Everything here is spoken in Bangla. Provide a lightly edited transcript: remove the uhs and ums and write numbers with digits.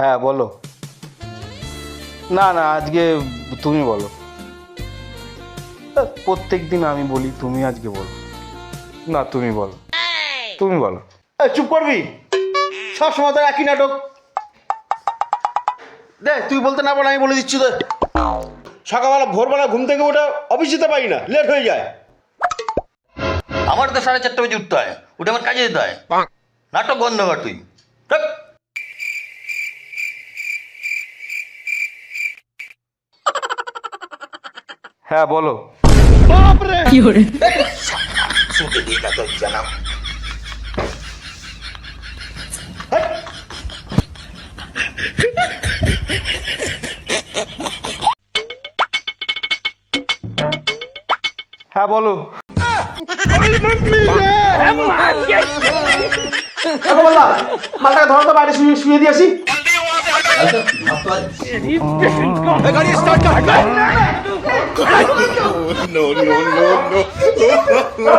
হ্যাঁ বলো। না না, আজকে তুমি বলো। প্রত্যেক দিন আমি বলি, তুমি আজকে বলো। না তুমি বলো, তুমি বলো। চুপ করবি, সবসময় তো একই নাটক। দেখ তুই বলতে না বলে আমি বলে দিচ্ছি তো। সকালবেলা ভোরবেলা ঘুম থেকে উঠে অফিস যেতে পারি না, লেট হয়ে যায়। আমার তো 4:30 বাজে উঠতে হয়, উঠে আমার কাজে যেতে হয়। নাটক বন্ধ কর তুই। ধ্যাৎ। হ্যাঁ বলো। শুনতে দিই না তোর জানাম। হ্যাঁ বলো। সকালবেলা মাথায় ধরো তো, বাইরে শুয়ে শুয়ে দিয়েছি। No, no, no, no.